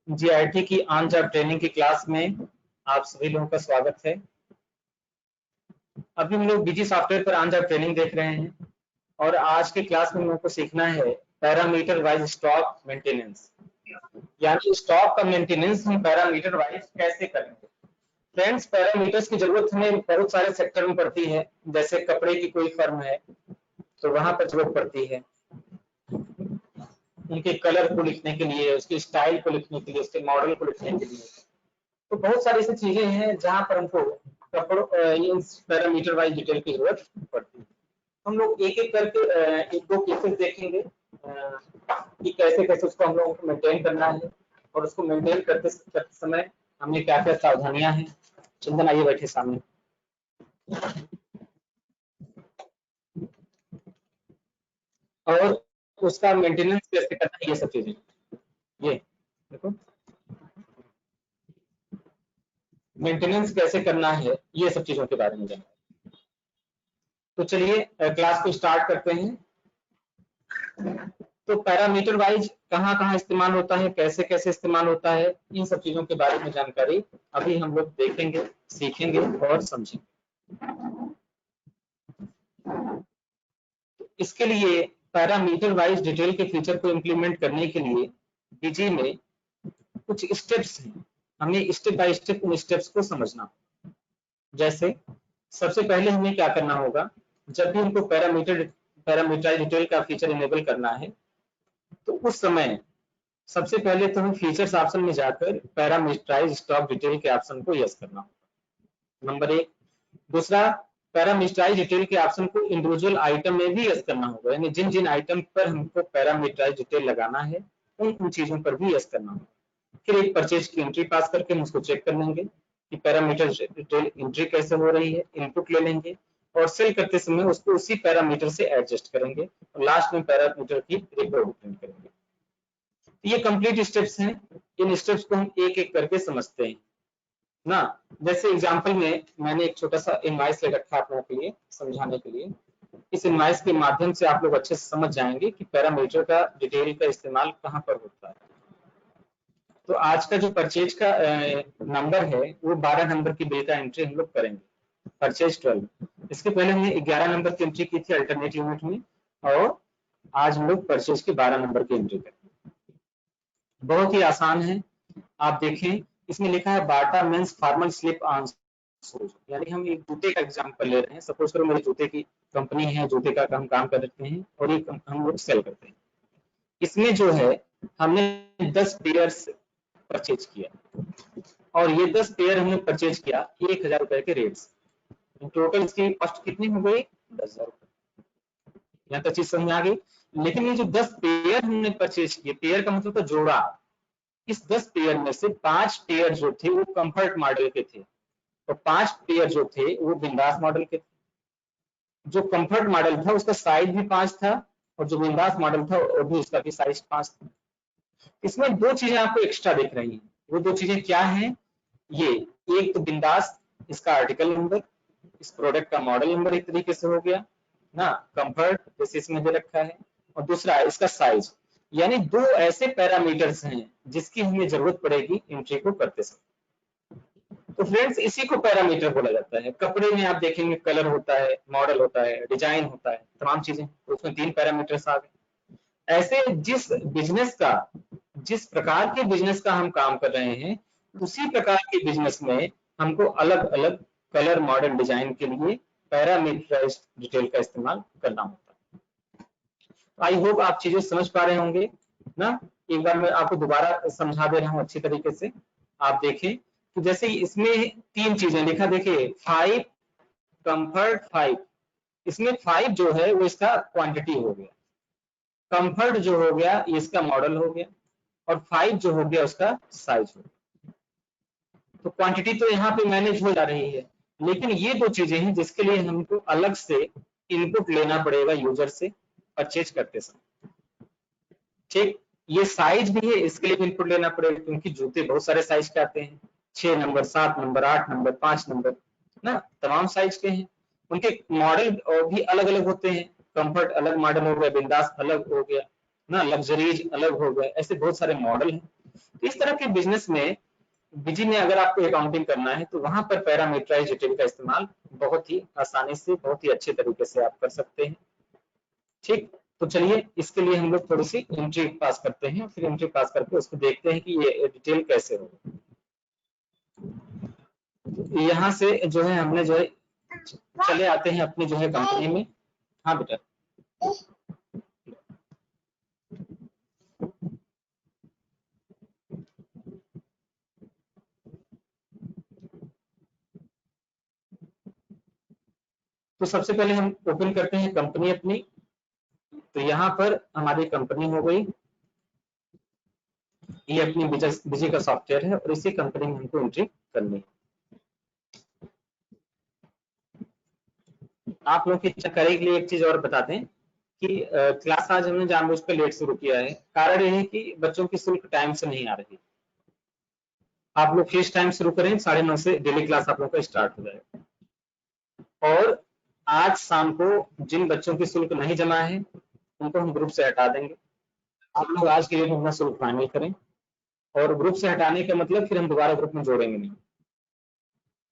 GIT की on job training की class में आप सभी लोगों का स्वागत है। अभी हम लोग बीजी सॉफ्टवेयर पर ऑन जॉब ट्रेनिंग देख रहे हैं और आज के क्लास में हम लोग को सीखना है पैरामीटर वाइज स्टॉक मेंटेनेंस, यानी स्टॉक का मेंटेनेंस हम पैरामीटर वाइज कैसे करेंगे। फ्रेंड्स, पैरामीटर्स की जरूरत हमें बहुत सारे सेक्टर में पड़ती है। जैसे कपड़े की कोई फर्म है तो वहां पर जरूरत पड़ती है, उनके कलर को लिखने के लिए, उसके स्टाइल को लिखने के लिए, उसके मॉडल को लिखने के लिए। तो बहुत सारी ऐसी चीजें हैं जहां पर हमको कपड़ों पैरामीटर वाइज डिटेल की जरूरत पड़ती है। हम लोग एक एक करके एक दो केसेस देखेंगे कि कैसे कैसे उसको हम लोगों को मेंटेन करना है और उसको मेंटेन करते समय हमने क्या क्या सावधानियां हैं। चंदन आइए बैठे सामने। और उसका मेंटेनेंस कैसे करना है, ये सब चीजें। ये देखो, मेंटेनेंस कैसे करना है, ये सब चीजों के बारे में जानना। तो चलिए क्लास को स्टार्ट करते हैं। तो पैरामीटर वाइज कहाँ कहाँ इस्तेमाल होता है, कैसे कैसे इस्तेमाल होता है, इन सब चीजों के बारे में जानकारी अभी हम लोग देखेंगे, सीखेंगे और समझेंगे। इसके लिए पैरामीटर वाइज डिटेल के फीचर को इम्प्लीमेंट करने के लिए बीजी में कुछ स्टेप्स हैं। हमें स्टेप बाय स्टेप उन स्टेप्स को समझना। जैसे सबसे पहले हमें क्या करना होगा, जब भी हमको पैरामीटर डिटेल का फीचर इनेबल करना है तो उस समय सबसे पहले तो हम फीचर्स ऑप्शन में जाकर पैरामीटराइज स्टॉक डिटेल के ऑप्शन को यस करना होगा, नंबर एक। दूसरा, पैरामीटराइज डिटेल के ऑप्शन को इंडिविजुअल आइटम में भी यस करना होगा, यानी जिन जिन आइटम पर हमको पैरामीटराइज डिटेल लगाना है उन चीजों पर भी यस करना होगा। फिर एक परचेज की एंट्री पास करके हम उसको चेक कर लेंगे कि पैरामीटर डिटेल एंट्री कैसे हो रही है, इनपुट ले लेंगे और सेल करते समय उसको उसी पैरामीटर से एडजस्ट करेंगे और लास्ट में पैरामीटर की रिपोर्ट प्रिंट करेंगे। ये कंप्लीट स्टेप्स हैं। इन स्टेप्स को हम एक एक करके समझते हैं ना। जैसे एग्जांपल में मैंने एक छोटा सा इनवाइस ले रखा है आप लोगों के लिए समझाने के लिए। इस इनवाइस के माध्यम से आप लोग अच्छे से समझ जाएंगे कि पैरामीटर का डिटेल का इस्तेमाल कहाँ पर होता है। तो आज का जो परचेज का नंबर है वो 12 नंबर की बिल का एंट्री हम लोग करेंगे, परचेज 12। इसके पहले हमने 11 नंबर की एंट्री की थी अल्टरनेट यूनिट में और आज हम लोग परचेज की 12 नंबर की एंट्री करेंगे। बहुत ही आसान है। आप देखें, इसमें लिखा है Bata men's formal slip on shoes, यानी हम एक जूते का एग्जांपल ले रहे हैं। सपोज करो मेरे जूते की कंपनी है, जूते का हम काम करते हैं और ये हम लोग सेल करते हैं। इसमें जो है हमने 10 पेयर्स परचेज किया और ये 10 पेयर हमने परचेज किया 1000 रुपए के रेट से। टोटल इसकी कॉस्ट कितनी हो गई, 10,000 रुपए। यहाँ तक चीज समझ आ गई। लेकिन ये जो 10 पेयर हमने परचेज किए, पेयर का मतलब था जोड़ा, इस 10 पेयर में से 5 पेयर जो थे वो कंफर्ट मॉडल के थे और 5 पेयर जो थे वो बिंदास मॉडल के थे। जो कंफर्ट मॉडल था उसका साइज भी 5 था और जो बिंदास मॉडल था वो भी उसका भी साइज 5 था। इसमें दो चीजें आपको एक्स्ट्रा दिख रही हैं। वो दो चीजें क्या हैं, ये एक तो बिंदास, इसका आर्टिकल नंबर, इस प्रोडक्ट का मॉडल नंबर एक तरीके से हो गया ना, कंफर्ट जैसे इसमें दे रखा है, और दूसरा इसका साइज। यानी दो ऐसे पैरामीटर्स हैं जिसकी हमें जरूरत पड़ेगी एंट्री को करते समय। तो फ्रेंड्स, इसी को पैरामीटर बोला जाता है। कपड़े में आप देखेंगे कलर होता है, मॉडल होता है, डिजाइन होता है, तमाम चीजें, उसमें 3 पैरामीटर्स आ गए। ऐसे जिस प्रकार के बिजनेस का हम काम कर रहे हैं उसी प्रकार के बिजनेस में हमको अलग अलग कलर, मॉडल, डिजाइन के लिए पैरामीटराइज्ड डिटेल का इस्तेमाल करना होता है। आई होप आप चीजें समझ पा रहे होंगे ना। एक बार मैं आपको दोबारा समझा दे रहा हूं अच्छी तरीके से। आप देखें कि जैसे इसमें 3 चीजें लिखा, देखिए 5 कंफर्ट 5, इसमें 5 जो है वो इसका क्वांटिटी हो गया, कंफर्ट जो हो गया ये इसका मॉडल हो गया और 5 जो हो गया उसका साइज हो गया। तो क्वांटिटी तो यहाँ पे मैनेज हो जा रही है, लेकिन ये दो चीजें हैं जिसके लिए हमको अलग से इनपुट लेना पड़ेगा यूजर से परचेज करते समय। ठीक, ये साइज भी है, इसके लिए भी इनपुट लेना पड़ेगा क्योंकि जूते बहुत सारे साइज के आते हैं, 6 नंबर, 7 नंबर, 8 नंबर, 5 नंबर ना, तमाम साइज के हैं। उनके मॉडल भी अलग अलग होते हैं, कंफर्ट अलग मॉडल हो गया, बिंदास अलग हो गया ना, लग्जरीज अलग हो गया, ऐसे बहुत सारे मॉडल हैं। तो इस तरह के बिजनेस में बीजी में अगर आपको अकाउंटिंग करना है तो वहां पर पैरामीटराइज डिटेल का इस्तेमाल बहुत ही आसानी से, बहुत ही अच्छे तरीके से आप कर सकते हैं। ठीक, तो चलिए इसके लिए हम लोग थोड़ी सी एंट्री पास करते हैं, फिर एंट्री पास करके उसको देखते हैं कि ये डिटेल कैसे होगा। यहाँ से जो है हमने जो है चले आते हैं अपनी जो है कंपनी में। हाँ बेटा, तो सबसे पहले हम ओपन करते हैं कंपनी अपनी। तो यहाँ पर हमारी कंपनी हो गई, ये अपनी बिजी का सॉफ्टवेयर है और इसी कंपनी में हमको एंट्री करनी है। आप लोग की जानकारी के लिए एक चीज और बता दें कि क्लास आज हमने जानबूझकर लेट शुरू किया है। कारण ये है कि बच्चों की शुल्क टाइम से नहीं आ रही। आप लोग फीस टाइम शुरू करें, 9:30 से डेली क्लास आप लोग का स्टार्ट हो जाएगा। और आज शाम को जिन बच्चों की शुल्क नहीं जमा है उनको हम ग्रुप से हटा देंगे। आप लोग आज के लिए अपना शुल्क फाइनल करें, और ग्रुप से हटाने का मतलब फिर हम दोबारा ग्रुप में जोड़ेंगे नहीं।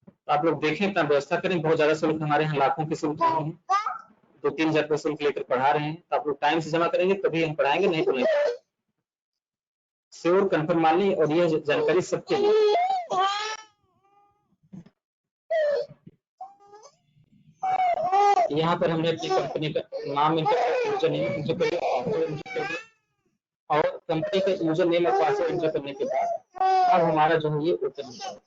तो आप लोग देखें, अपना व्यवस्था करें। बहुत ज्यादा शुल्क हमारे यहाँ लाखों की शुल्क नहीं है, 2-3 हजार रुपये शुल्क लेकर पढ़ा रहे हैं। तो आप लोग टाइम से जमा करेंगे तभी हम पढ़ाएंगे, नहीं तो नहीं। श्योर, कंफर्म मान ली, और ये जानकारी सबके लिए। यहाँ पर हमने अपनी कंपनी का नाम इंटर कर, यूजर नेम इंटर कर दिया, पासवर्ड इंटर कर दिया, और कंपनी का यूजर नेम और पासवर्ड इंटर करने के बाद अब हमारा जो है ये ओपन हो जाएगा।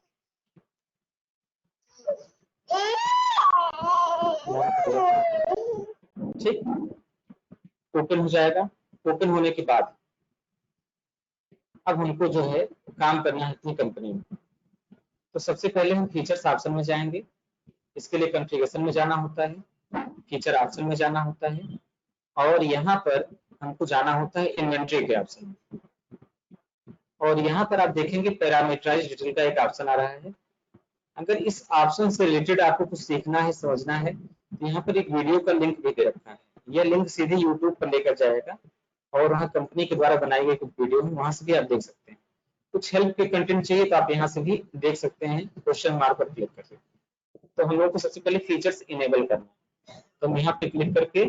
ठीक, ओपन हो जाएगा। ओपन होने के बाद अब हमको जो है काम करना है अपनी कंपनी में। तो सबसे पहले हम फीचर्स ऑप्शन में जाएंगे। इसके लिए कॉन्फ़िगरेशन में जाना होता है, फीचर ऑप्शन में जाना होता है, और यहाँ पर हमको जाना होता है इन्वेंट्री के ऑप्शन में। और यहाँ पर आप देखेंगे पैरामीटराइज डिटेल का एक ऑप्शन आ रहा है। अगर इस ऑप्शन से रिलेटेड आपको कुछ सीखना है, समझना है, तो यहाँ पर एक वीडियो का लिंक भी दे रखा है। यह लिंक सीधे यूट्यूब पर लेकर जाएगा और वहाँ कंपनी के द्वारा बनाई गई कुछ वीडियो है, वहां से भी आप देख सकते हैं। कुछ हेल्प के कंटेंट चाहिए तो आप यहाँ से भी देख सकते हैं, क्वेश्चन मार्क पर क्लिक करके। तो हम लोग को सबसे पहले फीचर्स इनेबल करना है, तो हम यहाँ पे क्लिक करके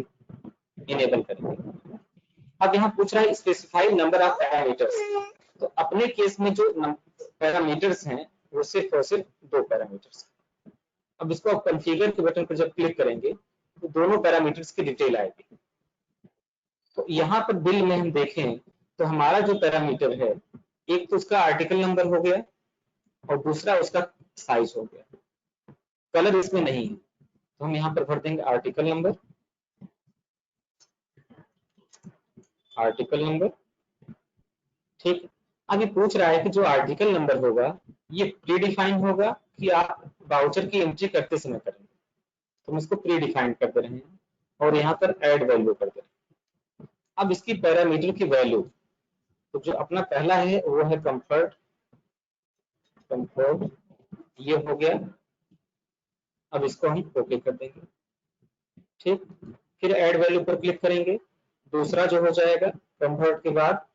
इनेबल करेंगे। अब यहाँ पूछ रहा है स्पेसिफाई नंबर ऑफ पैरामीटर्स। तो अपने केस में जो पैरामीटर्स हैं वो सिर्फ और सिर्फ 2 पैरामीटर्स। अब इसको आप कॉन्फ़िगर के बटन पर जब क्लिक करेंगे तो दोनों पैरामीटर्स की डिटेल आएगी। तो यहाँ पर बिल में हम देखें तो हमारा जो पैरामीटर है, एक तो उसका आर्टिकल नंबर हो गया और दूसरा उसका साइज हो गया। कलर इसमें नहीं है, तो हम यहाँ पर भर देंगे आर्टिकल नंबर, आर्टिकल नंबर। ठीक, अब ये पूछ रहा है कि जो आर्टिकल नंबर होगा ये प्री डिफाइन होगा कि आप वाउचर की एंट्री करते समय करेंगे। तो हम इसको प्री डिफाइन कर दे रहे हैं और यहाँ पर ऐड वैल्यू कर दे रहे हैं। अब इसकी पैरामीटर की वैल्यू, तो जो अपना पहला है वो है कंफर्ट, कंफर्ट ये हो गया। अब इसको हम ओके कर देंगे। ठीक, फिर ऐड वैल्यू पर क्लिक करेंगे। दूसरा जो हो जाएगा कंफर्ट के बाद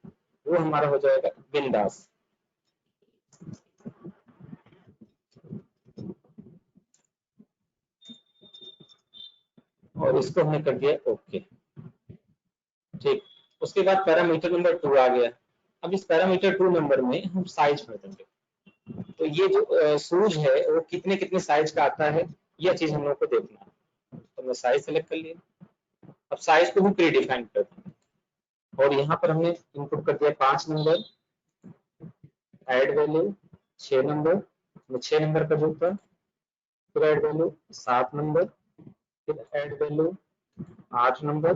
वो हमारा हो जाएगा बिंदास। और इसको हमने कर दिया ओके। ठीक, उसके बाद पैरामीटर नंबर 2 आ गया। अब इस पैरामीटर 2 नंबर में हम साइज भर देंगे। तो ये जो शूज है वो कितने कितने साइज का आता है, यह चीज हम लोग को देखना है। तो मैं साइज सेलेक्ट कर लिया। अब साइज को भी प्री डिफाइन कर देंगे और यहाँ पर हमने इनपुट कर दिया 5 number, add value 6 number, 6 number का जो था, फिर ऐड वैल्यू 7 नंबर, फिर ऐड वैल्यू 8 नंबर,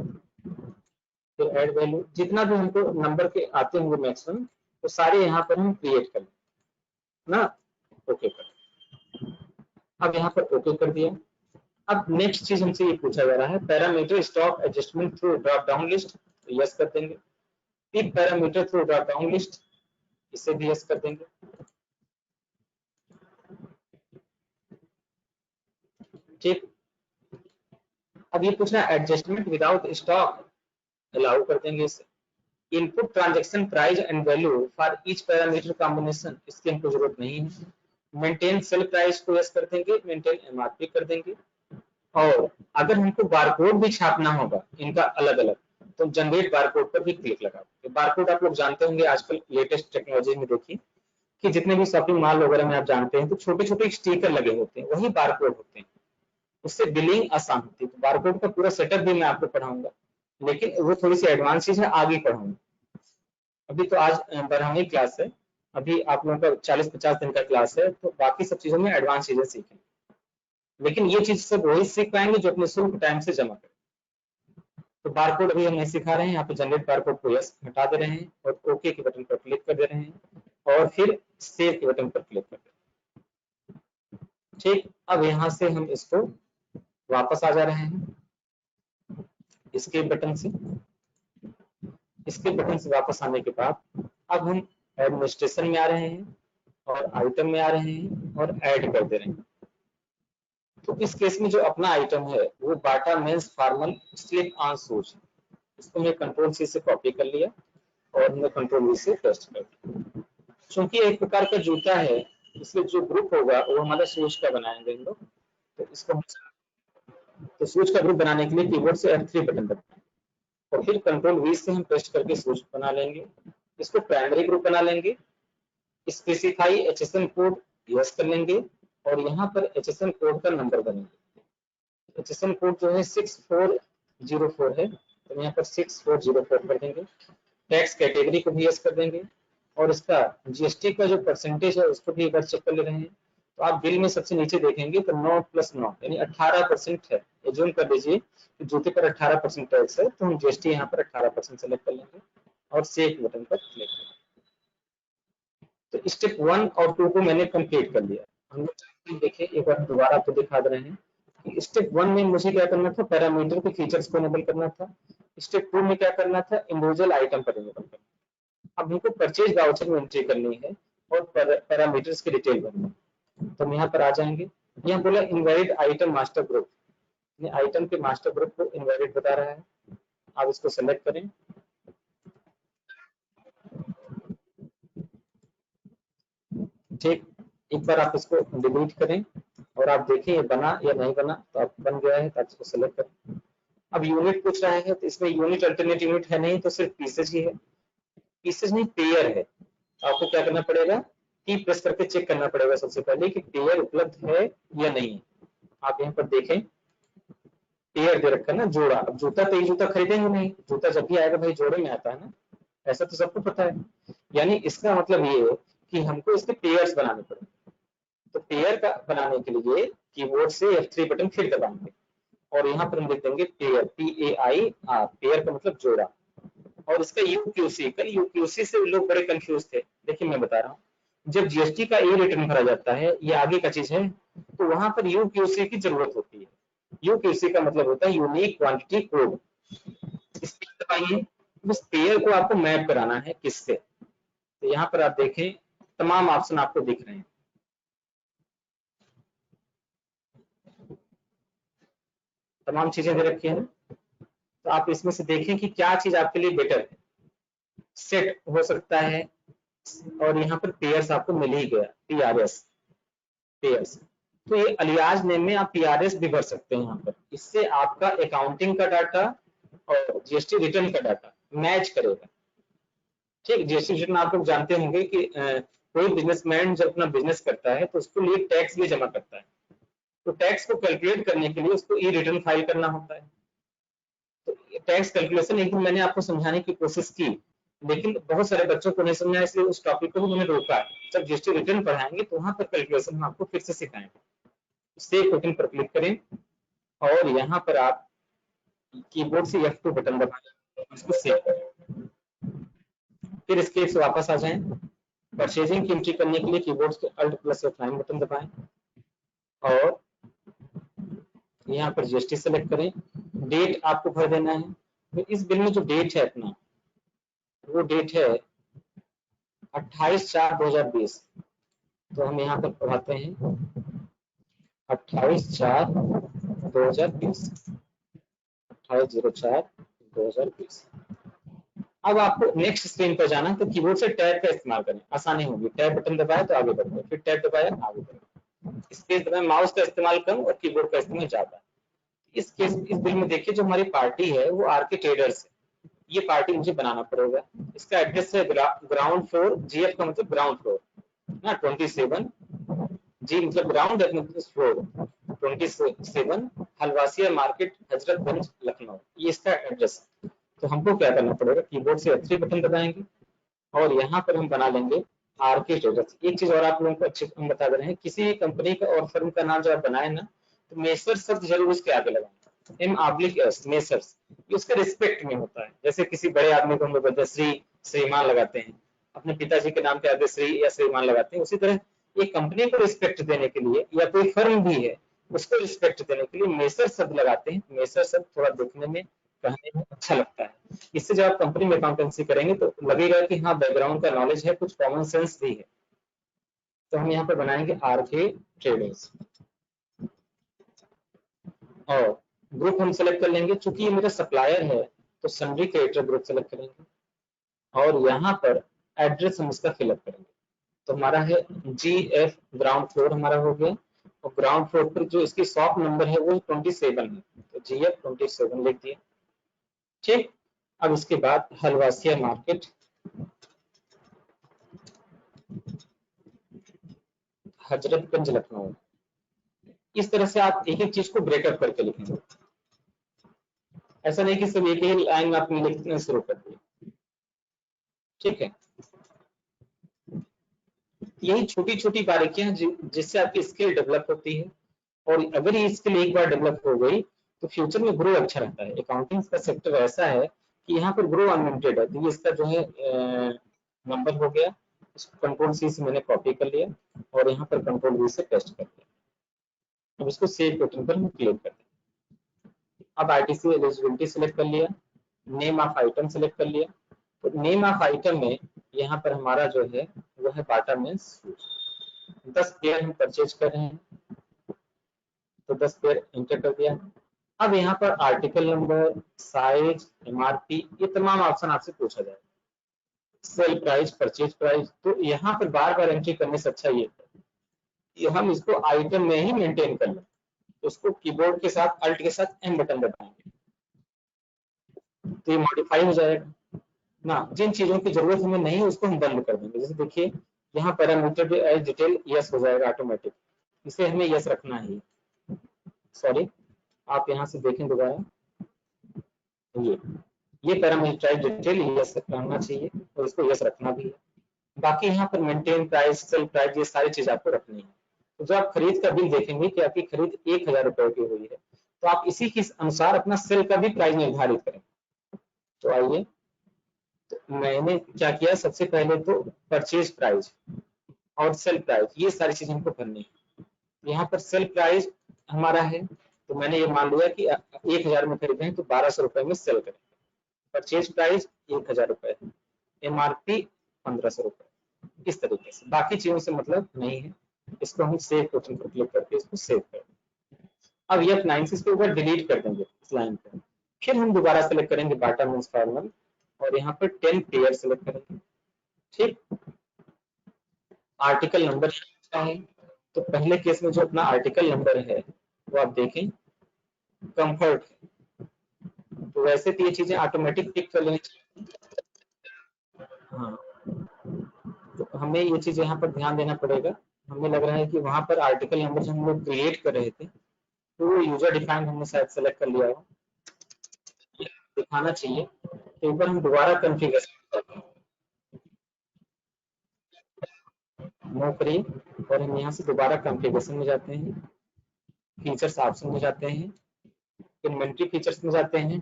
फिर ऐड वैल्यू जितना भी हमको नंबर के आते होंगे मैक्सिमम, तो सारे यहाँ पर हम क्रिएट कर ना, ओके कर। अब यहाँ पर ओके कर दिया। अब नेक्स्ट चीज हमसे ये पूछा जा रहा है parameter stock adjustment through drop down list, तो यस कर देंगे। Pick parameter through drop down list, इसे भी यस कर देंगे। ठीक, अब ये पूछ रहा है एडजस्टमेंट विदाउट स्टॉक, अलाउ कर देंगे इसे। Input transaction price and value for each parameter combination, इसकी हमको जरूरत नहीं है। मेंटेन सेल प्राइस को यस कर देंगे, मेंटेन एमआरपी कर देंगे। और अगर हमको बारकोड भी छापना होगा इनका अलग अलग, तो जनरेट बारकोड पर भी क्लिक लगाओ। बारकोड आप लोग जानते होंगे, आजकल लेटेस्ट टेक्नोलॉजी में देखिए कि जितने भी शॉपिंग मॉल वगैरह में आप जानते हैं तो छोटे छोटे स्टिकर लगे होते हैं, वही बारकोड होते हैं, उससे बिलिंग आसान होती है। तो बारकोड का पूरा सेटअप भी मैं आपको पढ़ाऊंगा, लेकिन वो थोड़ी सी एडवांस चीज है, आगे पढ़ाऊंगा। अभी तो आज 12वीं क्लास है, अभी आप लोगों का 40-50 दिन का क्लास है, तो बाकी सब चीजों में एडवांस चीजें सीखें। लेकिन ये चीज सब वही सीख पाएंगे जो अपने शुल्क टाइम से जमा करें। तो बारकोड अभी हम नहीं सिखा रहे हैं, यहाँ पे जनरेट बारकोड को यस हटा दे रहे हैं और ओके के बटन पर क्लिक कर दे रहे हैं और फिर सेव के बटन पर क्लिक कर दे रहे हैं। ठीक, अब यहाँ से हम इसको वापस आ जा रहे हैं इसके बटन से। इसके बटन से वापस आने के बाद अब हम एडमिनिस्ट्रेशन में आ रहे हैं और आइटम में आ रहे हैं और ऐड कर दे रहे हैं। तो इस केस में जो अपना आइटम है वो Bata men's formal slip on shoes, इसको मैं कंट्रोल सी से कॉपी कर लिया और मैं कंट्रोल वी से पेस्ट कर दिया। चूंकि एक प्रकार का जूता है, इसलिए जो ग्रुप होगा वो हमारा शूज का बनाएंगे हम लोग। तो इसको तो शूज का ग्रुप बनाने के लिए कीबोर्ड से F3 बटन दबाएं और फिर कंट्रोल वी से हम पेस्ट करके शूज बना लेंगे। इसको प्राइमरी ग्रुप बना लेंगे। स्पेसिफाई HSN कोड यस कर लेंगे और यहाँ पर HSN कोड का नंबर बनेंगे। HSN कोड जो है 6404 है, तो यहाँ पर 6404 कर देंगे। टैक्स कैटेगरी को भी यस कर देंगे और इसका जीएसटी का जो परसेंटेज है उसको भी एक बार चेक कर ले रहे हैं। तो आप बिल में सबसे नीचे देखेंगे तो 9+9 यानी 18% है। एज्यूम कर लीजिए कि जूते पर 18% टैक्स है, तो हम जीएसटी यहाँ पर 18% सेलेक्ट कर लेंगे और सेव बटन पर क्लिक करेंगे। तो स्टेप 1 और 2 को मैंने कंप्लीट कर लिया। हम लोग देखिए एक बार दोबारा आपको दिखा दे रहे हैं कि स्टेप 1 में मुझे क्या करना था, पैरामीटर के फीचर्स को इनेबल करना था। स्टेप 2 में क्या करना था, इंडिविजुअल आइटम पर इनेबल करना। अब हमको परचेज वाउचर में एंट्री करनी है और पैरामीटर्स की डिटेल भरनी है। तो हम यहाँ पर आ जाएंगे, यहाँ बोला invalid item master group, item के मास्टर ग्रुप को इनवैलिड बता रहा है। आप इसको सेलेक्ट करें। ठीक, एक बार आप इसको डिलीट करें और आप देखें ये बना या नहीं बना। तो आप बन गया है तो आप इसको सेलेक्ट करें। अब यूनिट पूछ रहा है, तो इसमें यूनिट अल्टरनेट यूनिट है नहीं, तो सिर्फ पीसेज ही है। पीसेज नहीं, पेयर है। आपको क्या करना पड़ेगा, की प्रेस करके चेक करना पड़ेगा सबसे पहले कि पेयर उपलब्ध है या नहीं। आप यहाँ पर देखें पेयर दे रखा है ना, जोड़ा। अब जूता तो ये जूता खरीदेंगे नहीं, जूता जब भी आएगा भाई जोड़े में आता है ना, ऐसा तो सबको पता है। यानी इसका मतलब ये है कि हमको इसके पेयर्स बनाने पड़ेंगे। तो पेयर का बनाने के लिए कीबोर्ड से F3 बटन फिर दबाएंगे और यहाँ पर हम लिख देंगे पेयर, PAIR, पेयर का मतलब जोड़ा। और इसका यूक्यूसी, कल यूक्यूसी से लोग बड़े कंफ्यूज थे। देखिए मैं बता रहा हूँ, जब जीएसटी का ई रिटर्न भरा जाता है, ये आगे का चीज है, तो वहां पर यूक्यूसी की जरूरत होती है। यूक्यूसी का मतलब होता है यूनिक क्वांटिटी कोड। इस पर दबाइए, उस पेयर को आपको मैप कराना है किससे। तो यहाँ पर आप देखें तमाम ऑप्शन आपको दिख रहे हैं। तमाम चीजें दे रखी है ना, तो आप इसमें से देखें कि क्या चीज आपके लिए बेटर है। सेट हो सकता है और यहाँ पर पेयर्स आपको मिल ही गया, PRS पेयर्स। तो ये अलियास नेम में आप PRS भी भर सकते हैं यहाँ पर। इससे आपका अकाउंटिंग का डाटा और जीएसटी रिटर्न का डाटा मैच करेगा। ठीक, जीएसटी रिटर्न आप लोग जानते होंगे कि कोई बिजनेसमैन जब अपना बिजनेस करता है तो उसको लिए टैक्स भी जमा करता है। तो टैक्स को कैलकुलेट करने के लिए उसको ई रिटर्न फाइल करना होता है। तो टैक्स कैलकुलेशन एक दिन मैंने आपको समझाने की कोशिश की, लेकिन बहुत सारे बच्चों को नहीं समझा, इसलिए उस टॉपिक को भी मैंने रोका। जब जीएसटी रिटर्न पढ़ाएंगे तो वहां पर कैलकुलेशन हम आपको फिर से सिखाएंगे। सेव बटन पर क्लिक करें और यहाँ पर आप कीबोर्ड से F2 बटन दबाएं, इसको सेव करें। फिर इसके से वापस आ जाएं। परचेजिंग की एंट्री करने के लिए कीबोर्ड से Alt+F9 बटन दबाएं और यहाँ पर जीएसटी सेलेक्ट करें। डेट आपको भर देना है। तो इस बिल में जो डेट है अपना, वो डेट है 28/4/2020। तो हम यहाँ पर पढ़ाते हैं 28/4/2020, 28/04/2020। अब आपको नेक्स्ट स्क्रीन पर जाना है तो कीबोर्ड से टैब का इस्तेमाल करें, आसानी होगी। टैब बटन दबाया तो आगे बढ़ गए, फिर टैब दबाया आगे बढ़ गए। स्पेस दबाया, माउस का इस्तेमाल कम और कीबोर्ड का इस्तेमाल ज्यादा। इस बिल में देखिए जो हमारी पार्टी है वो आरके ट्रेडर्स है, ये पार्टी मुझे बनाना पड़ेगा। इसका एड्रेस है ग्राउंड फ्लोर, जीएफ का मतलब ग्राउंड फ्लोर ना, 27 जी मतलब ग्राउंड, एफ मतलब फ्लोर, 27 हलवासिया मार्केट, हजरतगंज, लखनऊ, ये इसका एड्रेस है। तो हमको क्या करना पड़ेगा, कीबोर्ड से F3 बटन दबाएंगे और यहाँ पर हम बना लेंगे आरके ट्रेडर्स। एक चीज और आप लोगों को अच्छे हम बता दे रहे हैं, किसी कंपनी का और फर्म का नाम जब आप बनाए ना तो मेसर शब्द जरूर उसके आगे लगाएं, M/S मेसर्स, ये उसके रिस्पेक्ट में होता है। जैसे किसी बड़े आदमी को हम लोग बोलते हैं श्री, श्रीमान लगाते हैं, अपने पिताजी के नाम के आगे श्री या श्रीमान लगाते हैं। उसी तरह एक कंपनी को रिस्पेक्ट देने के लिए या कोई फर्म भी है उसको रिस्पेक्ट देने के लिए मेसर शब्द लगाते हैं। मेसर शब्द थोड़ा देखने में कहने में अच्छा लगता है। इससे जब आप कंपनी में अकाउंटेंसी करेंगे तो लगेगा कि हाँ बैकग्राउंड का नॉलेज है, कुछ कॉमन सेंस भी है। तो हम यहाँ पर बनाएंगे आरके ट्रेडर्स और ग्रुप हम सेलेक्ट कर लेंगे, चूंकि ये मेरा सप्लायर है तो सन्ड्री क्रेडिटर ग्रुप सेलेक्ट करेंगे और यहाँ पर एड्रेस हम इसका फिलअप करेंगे। तो हमारा है GF, ग्राउंड फ्लोर हमारा हो गया और ग्राउंड फ्लोर पर जो इसकी शॉप नंबर है वो 27 है, तो GF 27 लिख दिया। ठीक, अब इसके बाद हलवासिया मार्केट, हजरतगंज, लखनऊ। इस तरह से आप एक एक चीज को ब्रेकअप करके लिखेंगे, ऐसा नहीं कि सब एक ही लाइन में आपने लिखना शुरू कर दिया। ठीक है, यही छोटी छोटी बारीकियां जिससे आपकी स्किल डेवलप होती है और अगर ये स्किल एक बार डेवलप हो गई तो फ्यूचर में ग्रो अच्छा रहता है। अकाउंटिंग का सेक्टर ऐसा है कि यहाँ पर ग्रो अनलिमिटेड है। तो ये इसका जो है नंबर हो गया, इसको कंट्रोल सी से मैंने कॉपी कर लिया और यहाँ पर कंट्रोल वी से पेस्ट कर दिया। अब इसको सेव बटन पर हम क्लिक करते हैं। अब आईटीसी एलिजिबिलिटी सेलेक्ट कर लिया, नेम ऑफ आइटम सेलेक्ट कर लिया। तो नेम ऑफ आइटम में यहाँ पर हमारा जो है वो है बाटा मेंस शूज। 10 पेयर हम परचेज कर रहे हैं तो 10 पेयर एंटर कर दिया। अब यहाँ पर आर्टिकल नंबर, साइज, एमआरपी, ये तमाम ऑप्शन आपसे पूछा जाएगा। सेल प्राइस, परचेज प्राइस, तो यहाँ पर बार बार एंट्री करने से अच्छा ये है कि हम इसको आइटम में ही मेंटेन कर लें। तो उसको कीबोर्ड के साथ अल्ट के साथ एम बटन दबाएंगे तो ये मॉडिफाई हो जाएगा ना। जिन चीजों की जरूरत हमें नहीं है उसको हम बंद कर देंगे। जैसे देखिए यहाँ पैरामीटर डिटेल यस हो जाएगा ऑटोमेटिक, इसे हमें यस रखना है। सॉरी, आप यहाँ से देखें दोबारा, ये पैरामीटराइज डिटेल यस रहना चाहिए और इसको यस रखना भी है। बाकी यहाँ पर मेंटेन प्राइस, सेल प्राइस, ये सारी चीज आपको रखनी है। तो जब आप खरीद का बिल देखेंगे कि आपकी खरीद 1000 रुपए की हुई है तो आप इसी के अनुसार अपना सेल का भी प्राइस निर्धारित करें। तो आइए, तो मैंने क्या किया, सबसे पहले तो परचेज प्राइस और सेल प्राइस ये सारी चीजें हमको करनी है। यहाँ पर सेल प्राइस हमारा है तो मैंने ये मान लिया कि 1000 में खरीदे हैं तो 1200 रुपए में सेल करें। परचेज प्राइस 1000 रुपए, एमआरपी 1500 रुपए, इस तरीके से। बाकी चीजों से मतलब नहीं है। इसको हम सेव बटन पर क्लिक करके इसको सेव कर दें। अब F9 से इसके ऊपर डिलीट कर देंगे इस लाइन पर। फिर हम दोबारा सेलेक्ट करेंगे बाटा मीन्स फॉर्मल और यहाँ पर 10 पेयर सेलेक्ट करेंगे। ठीक, आर्टिकल नंबर है तो पहले केस में जो अपना आर्टिकल नंबर है वो आप देखें कंफर्ट, तो वैसे तो ये चीजें ऑटोमेटिक टिक कर लेनी चाहिए। हाँ, तो हमें ये चीज यहाँ पर ध्यान देना पड़ेगा। हमें लग रहा है कि वहां पर आर्टिकल नंबर जो हम लोग क्रिएट कर रहे थे तो वो यूजर डिफाइंड हमने शायद सेलेक्ट कर लिया हो, दिखाना चाहिए। तो एक बार हम दोबारा कॉन्फ़िगरेशन करते हैं, नौकरी, और हम यहाँ से दोबारा कॉन्फ़िगरेशन में जाते हैं, फीचर्स ऑप्शन में जाते हैं, इन्वेंटरी फीचर्स में जाते हैं,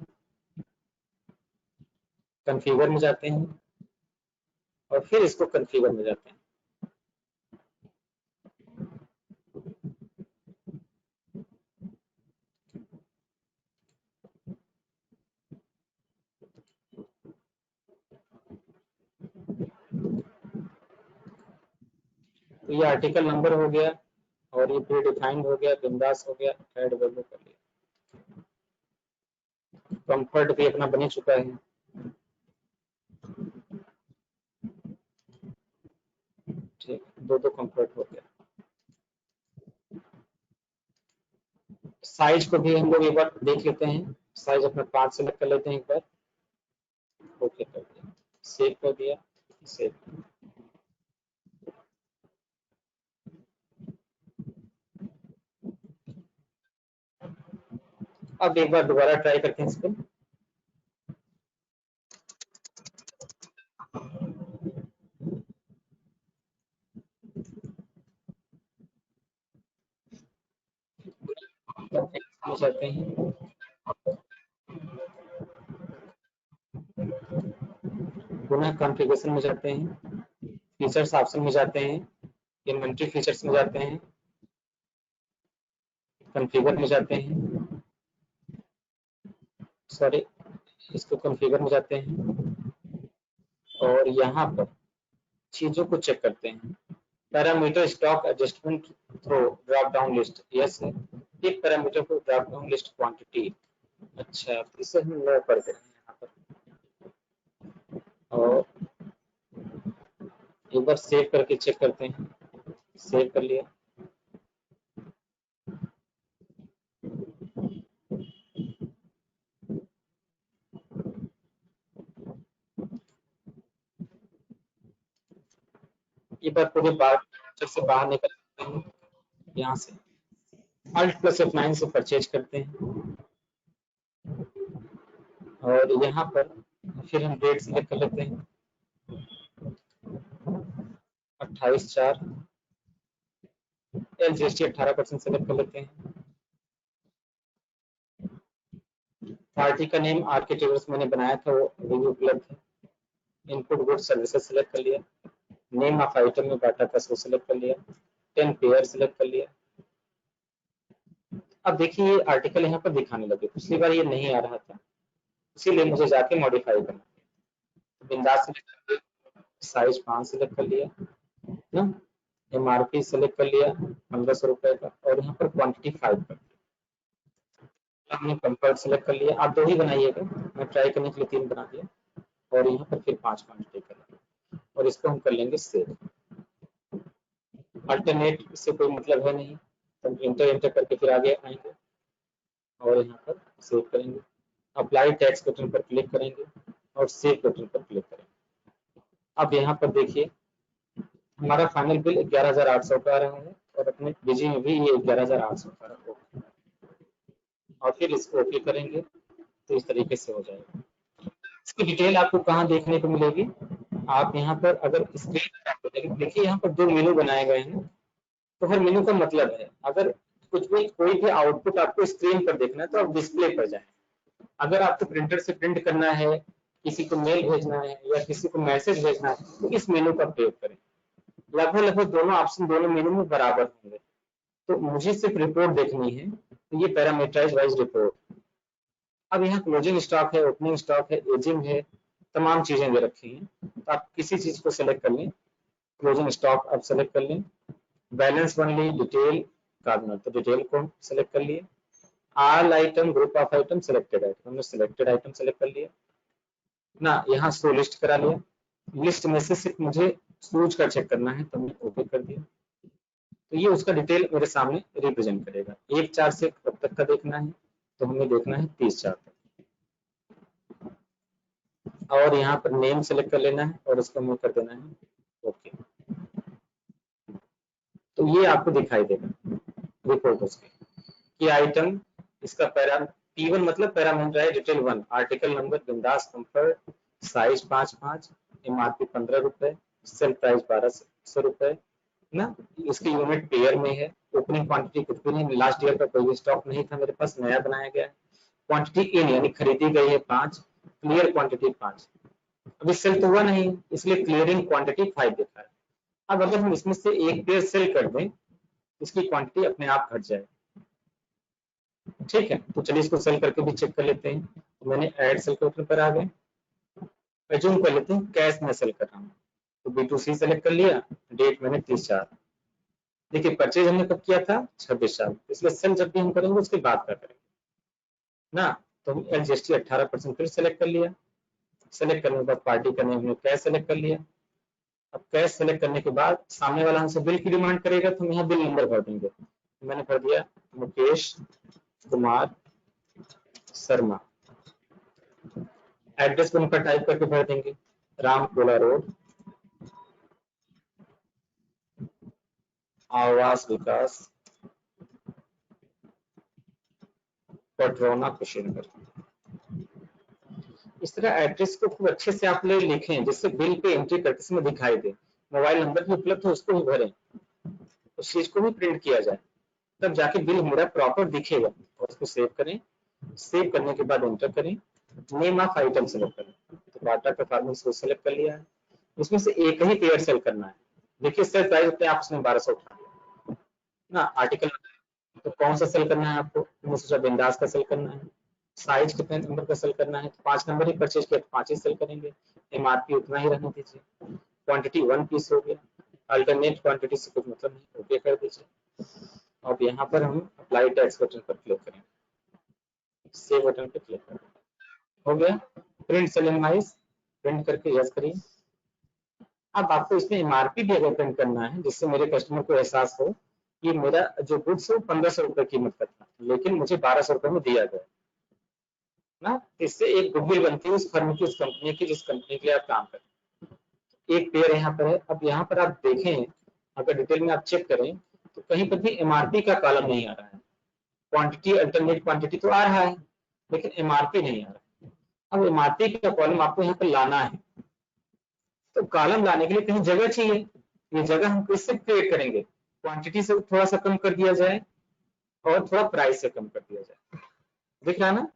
कॉन्फ़िगर में जाते हैं और फिर इसको कॉन्फ़िगर में जाते हैं। तो ये आर्टिकल नंबर हो गया और ये प्री डिफाइंड हो गया, बिंदास हो गया, ऐड वैल्यू कर लिया, कंफर्ट भी अपना बन चुका है। ठीक, दो दो कंप्लीट हो गया। साइज को भी हम लोग एक बार देख लेते हैं, साइज अपना 5 सेलेक्ट कर लेते हैं एक बार, ओके कर दिया, सेव कर दिया, सेव। अब एक बार दोबारा ट्राई करते हैं इसको। जाते हैं, पुनः कॉन्फ़िगरेशन में जाते हैं, फीचर्स ऑप्शन में जाते हैं, इन्वेंटरी फीचर्स में जाते हैं, कॉन्फ़िगर में जाते हैं, सॉरी इसको कॉन्फ़िगर में जाते हैं और यहाँ पर चीजों को चेक करते हैं। Parameter stock adjustment through drop down list, yes है। एक पैरामीटर को ड्रॉप डाउन लिस्ट क्वांटिटी, अच्छा इसे हम लो कर देते हैं यहाँ पर और एक बार सेव करके चेक करते हैं, सेव कर लिया। एक बार पूरे बार से बाहर निकल सकते हैं, यहाँ से Alt प्लस F9 से परचेज करते हैं और यहाँ पर फिर हम डेट सिलेक्ट कर लेते हैं 28/4, LGST 18% सेलेक्ट कर लेते हैं। पार्टी का नेम आर के ट्रेडर्स मैंने बनाया था वो अभी भी उपलब्ध है। इनपुट गुड सर्विसेज सेलेक्ट कर लिया, नेम ऑफ आइटम में बाटा था सो सेलेक्ट कर लिया, 10 पेयर सेलेक्ट कर लिया। अब देखिए ये आर्टिकल यहाँ पर दिखाने लगे, पिछली बार ये नहीं आ रहा था, इसीलिए मुझे जाके मॉडिफाई करना है। बिंदास सेलेक्ट कर लिया, साइज 5 सेलेक्ट कर लिया ना, MRP सेलेक्ट कर लिया 1500 रुपए का और यहाँ पर क्वांटिटी 5 कर दिया। हमने कंफर्ट सेलेक्ट कर लिया, आप 2 ही बनाइएगा, मैं ट्राई करने के लिए 3 बना दिया और यहाँ पर फिर 5 क्वांटिटी कर लिया और इसको हम कर लेंगे सेव। अल्टरनेट से कोई मतलब है नहीं, तो इंटर करके फिर आगे आएंगे और यहाँ पर सेव करेंगे, अप्लाई टैक्स बटन पर क्लिक करेंगे और सेव बटन पर क्लिक करेंगे। अब यहाँ पर देखिए हमारा फाइनल बिल 11,800 का आ रहा है और अपने बीजी में भी ये 11,800 का रहा और फिर इसको ओके करेंगे तो इस तरीके से हो जाएगा। इसकी डिटेल आपको कहाँ देखने को मिलेगी, आप यहाँ पर अगर स्क्रीन देखिए यहाँ पर 2 मेनू बनाए गए हैं, तो हर मेनू का मतलब है, अगर कुछ भी कोई भी आउटपुट आपको स्क्रीन पर देखना है तो आप डिस्प्ले पर जाएं। अगर आपको प्रिंटर से प्रिंट करना है, किसी को मेल भेजना है या किसी को मैसेज भेजना है तो इस मेनू का प्रयोग करें। लगभग दोनों ऑप्शन दोनों मेनू में बराबर होंगे। तो मुझे सिर्फ रिपोर्ट देखनी है तो ये पैरामीटराइज वाइज रिपोर्ट। अब यहाँ क्लोजिंग स्टॉक है, ओपनिंग स्टॉक है, एजिंग है, तमाम चीजें दे रखी हैं, तो आप किसी चीज को सेलेक्ट कर लें। क्लोजिंग स्टॉक आप सेलेक्ट कर लें, बैलेंस ओनली, डिटेल कार्नर, तो डिटेल को सेलेक्ट कर लिए, all item, group of item, selected item, हमने सिलेक्टेड आइटम सेलेक्ट कर लिया ना, यहाँ शो लिस्ट करा लिया, लिस्ट में से सिर्फ मुझे सूझ कर चेक करना है तो मैं ओके कर दिया, तो ये उसका डिटेल मेरे सामने रिप्रेजेंट करेगा। 1/4 से कब तक का देखना है तो हमें देखना है 30/4 तक और यहाँ पर नेम सेलेक्ट कर लेना है और इसको मूव कर देना है ओके। तो ये आपको दिखाई देगा रिपोर्ट उसकी कि आइटम इसका पैरा P1 मतलब पैरामीटर है डिटेल 1, आर्टिकल नंबर बिंदास कंफर्ट, साइज 5/5, MRP 15 रुपए, सेल प्राइस 1200 रुपए ना, इसकी यूनिट पेयर में है, ओपनिंग क्वांटिटी कुछ भी नहीं, लास्ट ईयर का कोई स्टॉक नहीं था मेरे पास, नया बनाया गया है। क्वांटिटी इन यानी खरीदी गई है 5, क्लियर क्वांटिटी 5, अभी सेल तो हुआ नहीं इसलिए क्लियरिंग क्वांटिटी 5 दिखा है। अब अगर हम इसमें से एक पेयर सेल कर दें इसकी क्वांटिटी अपने आप घट जाए, ठीक है। तो चलिए इसको सेल करके भी चेक कर लेते हैं, तो मैंने ऐड सेल के बटन पर आ गए, एज्यूम कर लेते हैं कैश में सेल कर रहा हूँ तो B2C सेलेक्ट कर लिया, डेट मैंने 30/4, देखिए परचेज हमने कब किया था 26/4, इसलिए सेल जब भी हम करेंगे उसके बाद का करेंगे ना, तो हम LGST 18% फिर सेलेक्ट कर लिया, सेलेक्ट करने के बाद पार्टी का नेम हमने कैश सेलेक्ट कर लिया। अब कैश सेलेक्ट करने के बाद सामने वाला हमसे बिल की डिमांड करेगा तो हम यहाँ बिल नंबर भर देंगे। मैंने भर दिया मुकेश कुमार शर्मा। एड्रेस को उनका टाइप करके भर देंगे, रामकोला रोड, आवास विकास, पटरौना, कुशीनगर। इस तरह एड्रेस को खूब अच्छे से आप लोग लिखें जिससे बिल पे एंट्री करते समय दिखाई दे। मोबाइल नंबर भी उपलब्ध हो उसको भी भरें, उस चीज को भी प्रिंट किया जाए, तब जाके बिल मेरा प्रॉपर दिखेगा। और उसको सेव करें, सेव करने के बाद एंटर करें, नेम ऑफ आइटम सेलेक्ट करें। तो बाटा परफॉर्मेंस को सेलेक्ट कर लिया है, उसमें से एक ही पेयर सेल करना है। देखिए सेल प्राइस अपने आप उसने 1200 उठा लिया ना। आर्टिकल तो कौन सा सेल करना है आपको, मैं सोचा बिंदास का सेल करना है। साइज कितने नंबर का सेल करना है, तो 5 नंबर ही परचेज किया तो 5 ही सेल करेंगे। एमआरपी उतना ही रहने दीजिए। क्वांटिटी 1 पीस हो गया, अल्टरनेट क्वांटिटी से कुछ मतलब नहीं, ओके कर दीजिए। अब यहाँ पर हम अप्लाई टैक्स बटन पर क्लिक करें, सेव बटन पर क्लिक करें, हो गया। प्रिंट सेल इनवॉइस, प्रिंट करके यस करिए। अब आपको इसमें एमआरपी भी अगर प्रिंट करना है जिससे मेरे कस्टमर को एहसास हो कि मेरा जो गुड्स है 1500 रुपए कीमत का था लेकिन मुझे 1200 रुपए में दिया गया ना, इससे एक गुडविल बनती है उस फर्म की, उस कंपनी की जिस कंपनी के लिए आप काम करते हैं। एक पेयर यहाँ पर है। अब यहाँ पर आप देखें, अगर डिटेल में आप चेक करें तो कहीं पर भी एमआरपी का कॉलम नहीं आ रहा है। क्वांटिटी अल्टरनेट क्वांटिटी तो आ रहा है लेकिन एमआरपी नहीं आ रहा है। अब एमआरपी का कॉलम आपको यहाँ पर लाना है, तो कॉलम लाने के लिए कहीं जगह चाहिए। ये जगह हम किससे क्रिएट करेंगे, क्वांटिटी से थोड़ा सा कम कर दिया जाए और थोड़ा प्राइस से कम कर दिया जाए। दिख रहा ना,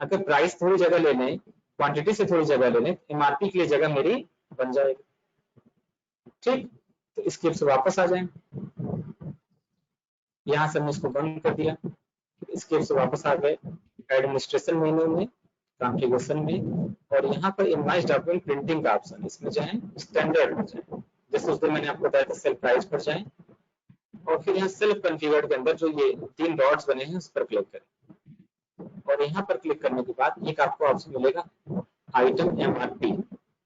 अगर प्राइस थोड़ी जगह ले लें, क्वांटिटी से थोड़ी जगह ले लें, एमआरपी के लिए जगह मेरी बन जाएगी। ठीक, तो स्क्रिप्ट से वापस आ जाएं, यहाँ से हमने इसको बंद कर दिया। स्क्रिप्ट से वापस आ गए एडमिनिस्ट्रेशन मेन्यू में, कॉन्फ़िगरेशन में, और यहाँ पर इनवॉइस डॉक्यूमेंट प्रिंटिंग का ऑप्शन, इसमें जाएं, स्टैंडर्ड में जाएं, जैसे उस दिन मैंने आपको बताया था सेल प्राइस पर जाएं, और फिर यहाँ सेल्फ कॉन्फ़िगर्ड के अंदर जो ये 3 डॉट्स बने हैं उस पर क्लिक करें, और यहाँ पर क्लिक करने के बाद एक आपको ऑप्शन मिलेगा आइटम एमआरपी।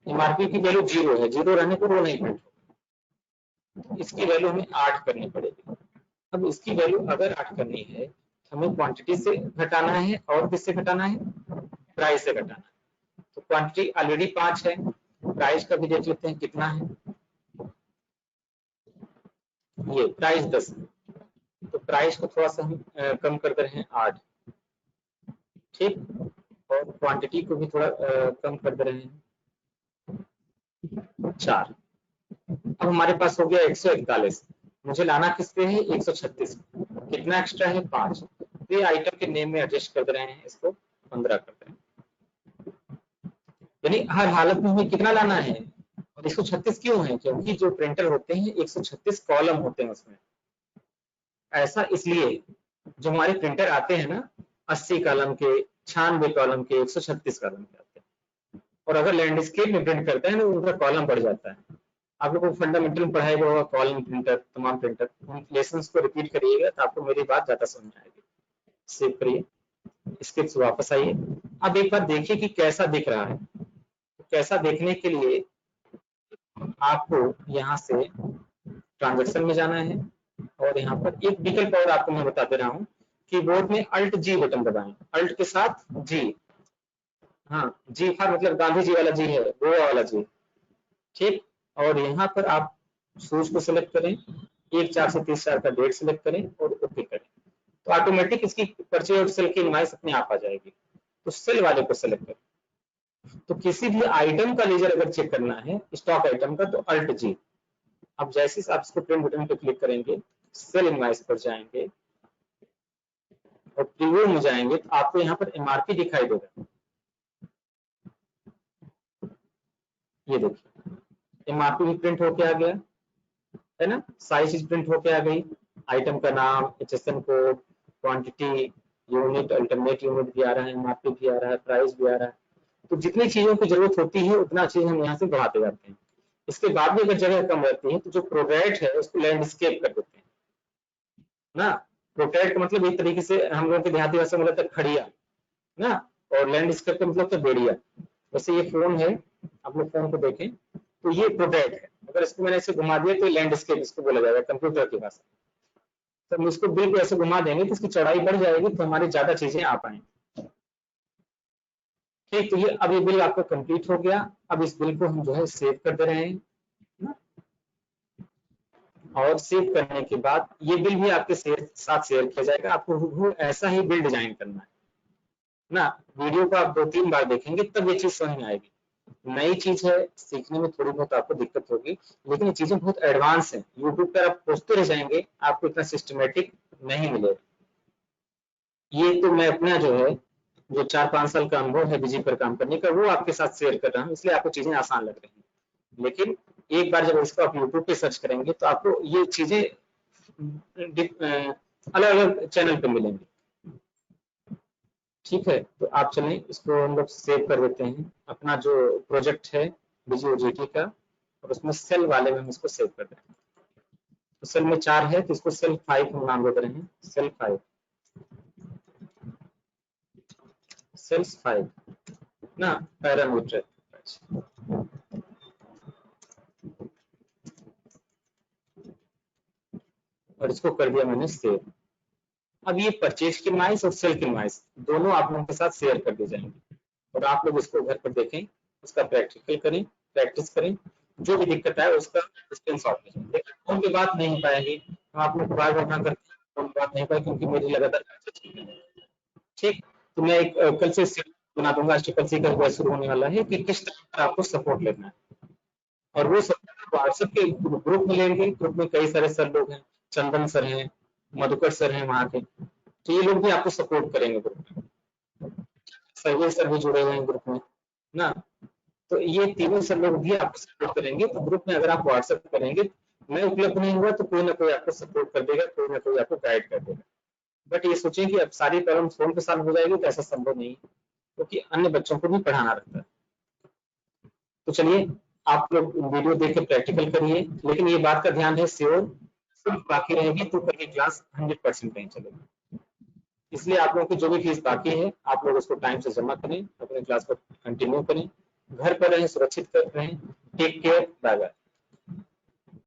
एमआरपी की वैल्यू 0 है, 0 रहने पर वो नहीं प्रिंट होगा, इसकी वैल्यू हमें 8 करनी पड़ेगी। अब इसकी वैल्यू अगर 8 करनी है, हमें क्वांटिटी से घटाना है और किससे घटाना है, प्राइस से घटाना है। तो क्वांटिटी ऑलरेडी 5 है, प्राइस का भी देख लेते हैं कितना है, ये प्राइस 10 है, तो प्राइस को थोड़ा सा हम कम कर दे रहे हैं 8, ठीक, और क्वांटिटी को भी थोड़ा कम कर दे रहे हैं 4। अब हमारे पास हो गया 141, मुझे लाना किस पे है, 136, कितना एक्स्ट्रा है 5, तो ये आइटम के नेम में एडजस्ट कर दे रहे हैं, इसको 15 कर दे रहे हैं। यानी हर हालत में हमें कितना लाना है, और 136 क्यों है, क्योंकि जो प्रिंटर होते हैं 136 कॉलम होते हैं उसमें। ऐसा इसलिए जो हमारे प्रिंटर आते हैं ना 80 कॉलम के, 96 कॉलम के, 136 कॉलम के आते हैं, और अगर लैंडस्केप में प्रिंट करते हैं ना उनका कॉलम बढ़ जाता है। आप लोगों को फंडामेंटल में पढ़ाया होगा कॉलम प्रिंटर, तमाम प्रिंटर, उन लेसन्स को रिपीट करिएगा तो आपको मेरी बात ज्यादा समझ में आएगी। सेव करिए, स्क्रिप्ट से वापस आइए। अब एक बार देखिए कि कैसा दिख रहा है। कैसा देखने के लिए आपको यहाँ से ट्रांजैक्शन में जाना है, और यहाँ पर एक विकल्प और आपको मैं बता दे रहा हूँ, कीबोर्ड में अल्ट जी बटन दबाएं, अल्ट के साथ जी, हाँ जी फॉर मतलब गांधी जी वाला जी है, गोवा वाला जी, ठीक। और यहाँ पर आप सूच को सिलेक्ट करें, 1/4 से 30/4 का डेट सिलेक्ट करें और ओके करें, तो ऑटोमेटिक इसकी परचेज और सेल की इनवॉइस अपने आप आ जाएगी। तो सेल वाले को सिलेक्ट करें। तो किसी भी आइटम का लेजर अगर चेक करना है स्टॉक आइटम का तो अल्ट जी। अब जैसे आप इसको प्रिंट बटन पे क्लिक करेंगे, सेल इनवॉइस पर जाएंगे और प्रीव्यू में जाएंगे तो आपको यहाँ पर एमआरपी दिखाई देगा। ये देखिए एमआरपी भी प्रिंट होके आ गया है ना, सारी चीज प्रिंट होके आ गई, आइटम का नाम, HSN code, quantity, unit, alternate unit भी आ रहा है, एमआरपी भी आ रहा है, प्राइस भी आ रहा है। तो जितनी चीजों की जरूरत होती है उतना चीज हम यहाँ से बढ़ाते जाते हैं। इसके बाद भी अगर जगह कम रहती है तो जो प्रोडक्ट है उसको लैंडस्केप कर देते हैं ना। प्रोडक्ट का मतलब एक तरीके से हम लोगों के देहाती भाषा में मतलब खड़िया ना, और लैंडस्केप का मतलब तो बेड़िया। वैसे ये फोन है, आप लोग फोन को देखें तो ये प्रोटेक्ट है। अगर इसको मैंने ऐसे घुमा दिया तो लैंडस्केप इसको बोला जाएगा कंप्यूटर की भाषा। तो हम इसको बिल को ऐसे घुमा देंगे तो इसकी चौड़ाई बढ़ जाएगी, तो हमारी ज्यादा चीजें आ पाएंगी। ठीक, तो ये अब ये बिल आपका कंप्लीट हो गया। अब इस बिल को हम जो है सेव कर दे रहे हैं ना? और सेव करने के बाद ये बिल भी आपके साथ शेयर किया जाएगा। आपको ऐसा ही बिल डिजाइन करना है ना। वीडियो को आप 2-3 बार देखेंगे तब ये चीज समझ में आएगी। नई चीज है, सीखने में थोड़ी बहुत आपको दिक्कत होगी, लेकिन ये चीजें बहुत एडवांस हैं। यूट्यूब पर आप खोजते रह जाएंगे, आपको इतना सिस्टमेटिक नहीं मिलेगा। ये तो मैं अपना जो है, जो 4-5 साल का अनुभव है बिजी पर काम करने का, वो आपके साथ शेयर कर रहा हूँ, इसलिए आपको चीजें आसान लग रही हैं। लेकिन एक बार जब इसको आप यूट्यूब पे सर्च करेंगे तो आपको ये चीजें अलग अलग चैनल पे मिलेंगी। ठीक है, तो आप चलें इसको हम लोग सेव कर देते हैं, अपना जो प्रोजेक्ट है बिजी ओजीटी का, और उसमें सेल वाले में हम इसको सेव कर देते हैं। तो सेल में 4 है तो इसको सेल 5 हम नाम दे रहे हैं, सेल 5, सेल्स 5 ना, पैरामीटर। और इसको कर दिया मैंने सेव। अब ये परचेज की इनवॉइस और सेल की इनवॉइस दोनों आप लोगों के साथ शेयर कर दी जाएंगे, और आप लोग इसको घर पर देखें, उसका प्रैक्टिकल करें, प्रैक्टिस करें, जो भी दिक्कत है उसका स्क्रीनशॉट लीजिए। लेकिन फोन पे बात नहीं पाएंगे, हम आप लोग बार बार ना करते फोन पे बात नहीं पाए, क्योंकि मेरी लगातार। ठीक, तो मैं एक कल से बना दूंगा, आज कल से का शुरू होने वाला है कि किस तरह का आपको सपोर्ट लेना है। और वो सब व्हाट्सएप के ग्रुप में लेंगे। ग्रुप में कई सारे सर लोग हैं, चंदन सर हैं, मधुकर सर हैं वहाँ के, तो ये लोग भी आपको सपोर्ट करेंगे ग्रुप में। सर्वे सर भी जुड़े हुए हैं ग्रुप में ना, तो ये तीनों सर लोग भी आपको सपोर्ट करेंगे। तो ग्रुप में अगर आप व्हाट्सएप करेंगे, मैं उपलब्ध नहीं हुआ तो कोई ना कोई आपको सपोर्ट कर देगा, कोई ना कोई आपको गाइड कर देगा। बट ये सोचें कि अब सारी प्रॉब्लम फोन पे सॉल्व हो जाएगी, तो ऐसा संभव नहीं है, क्योंकि अन्य बच्चों को भी पढ़ाना रहता है। तो चलिए आप लोग वीडियो देख के प्रैक्टिकल करिए, लेकिन ये बात का ध्यान है श्योर सिर्फ बाकी रहेगी तो करके क्लास 100% नहीं चलेगी। इसलिए आप लोगों की जो भी फीस बाकी है आप लोग उसको टाइम से जमा करें, अपने क्लास को कंटिन्यू करें, घर पर रहें, सुरक्षित रहें। Take care, bye bye.